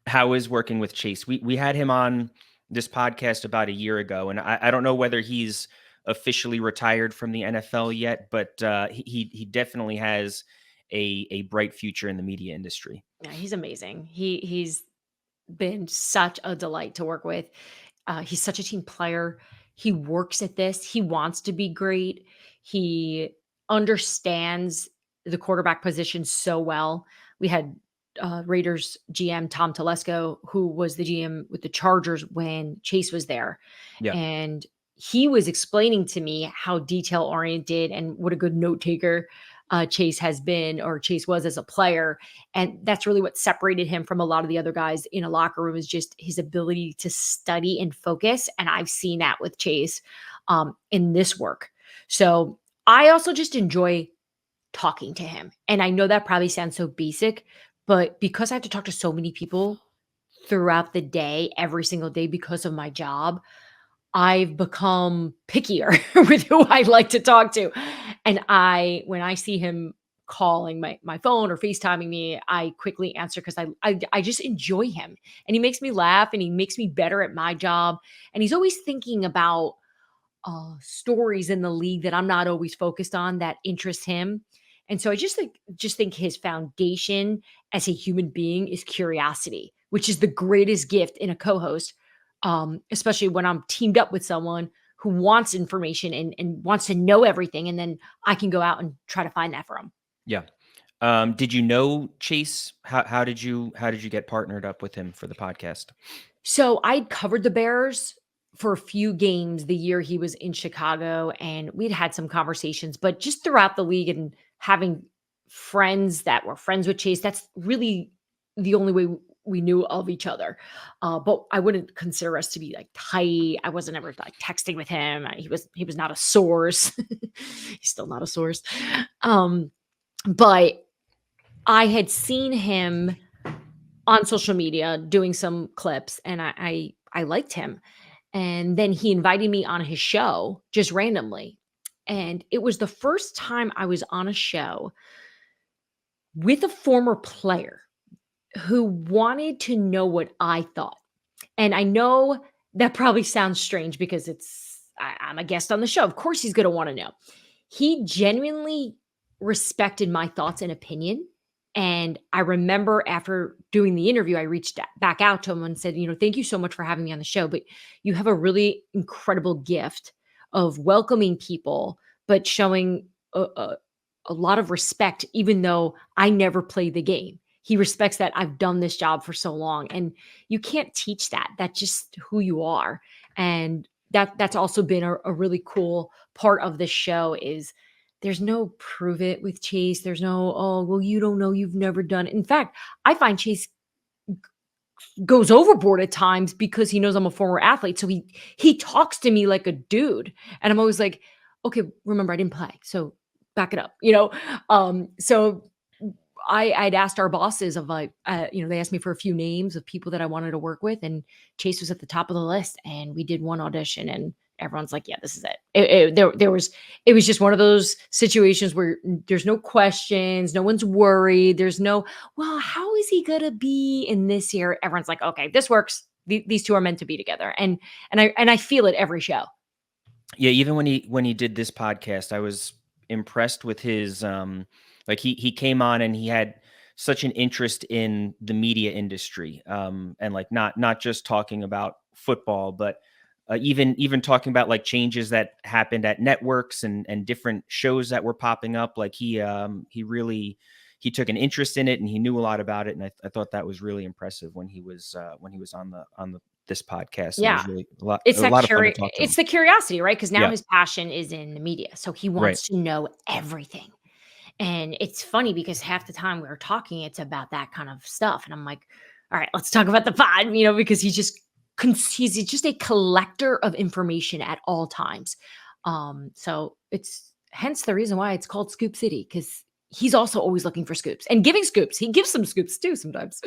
How is working with Chase? We had him on this podcast about a year ago, and I don't know whether he's officially retired from the NFL yet, but he definitely has a bright future in the media industry. Yeah, he's amazing. He's been such a delight to work with. He's such a team player. He works at this. He wants to be great. He understands the quarterback position so well. We had Raiders GM Tom Telesco, who was the GM with the Chargers when Chase was there. Yeah. And he was explaining to me how detail oriented and what a good note taker Chase has been, or Chase was as a player. And that's really what separated him from a lot of the other guys in a locker room, is just his ability to study and focus. And I've seen that with Chase in this work. So I also just enjoy talking to him. And I know that probably sounds so basic, but because I have to talk to so many people throughout the day, every single day, because of my job, I've become pickier with who I like to talk to. And when I see him calling my phone or FaceTiming me, I quickly answer because I just enjoy him. And he makes me laugh and he makes me better at my job. And he's always thinking about stories in the league that I'm not always focused on that interest him. And so I just think his foundation as a human being is curiosity, which is the greatest gift in a co-host, especially when I'm teamed up with someone who wants information and wants to know everything, and then I can go out and try to find that for him. Yeah. Did you know Chase? How did you get partnered up with him for the podcast? So I'd covered the Bears for a few games the year he was in Chicago, and we'd had some conversations, but just throughout the league and having friends that were friends with Chase, that's really the only way we knew of each other. But I wouldn't consider us to be like tight. I wasn't ever like texting with him. He was not a source. He's still not a source. Um, but I had seen him on social media doing some clips, and I liked him. And then he invited me on his show just randomly. And it was the first time I was on a show with a former player who wanted to know what I thought. And I know that probably sounds strange because I'm a guest on the show. Of course he's going to want to know. He genuinely respected my thoughts and opinion. And I remember after doing the interview, I reached back out to him and said, thank you so much for having me on the show, but you have a really incredible gift of welcoming people, but showing a lot of respect, even though I never played the game. He respects that I've done this job for so long, and you can't teach that. That's just who you are. And that's also been a really cool part of this show is there's no prove it with Chase. There's no, oh, well, you don't know, you've never done it. In fact, I find Chase goes overboard at times because he knows I'm a former athlete. So he talks to me like a dude. And I'm always like, okay, remember I didn't play. So back it up. So I'd asked our bosses of like, they asked me for a few names of people that I wanted to work with, and Chase was at the top of the list. And we did one audition, and everyone's like, "Yeah, this is it." It was just one of those situations where there's no questions, no one's worried. There's no, well, how is he gonna be in this year? Everyone's like, "Okay, this works. These two are meant to be together," and I feel it every show. Yeah, even when he did this podcast, I was impressed with his like he came on and he had such an interest in the media industry, and like not just talking about football, but even talking about like changes that happened at networks and different shows that were popping up. Like he really he took an interest in it and he knew a lot about it, and I thought that was really impressive when he was on the this podcast, and it was Yeah. really It's a that lot of fun to talk to it's him. the curiosity, right? Because now Yeah. his passion is in the media. So he Right. wants to know everything. And it's funny because half the time we were talking, it's about that kind of stuff. And I'm like, all right, let's talk about the pod, because he's just a collector of information at all times. So it's hence the reason why it's called Scoop City, because he's also always looking for scoops and giving scoops. He gives some scoops too sometimes.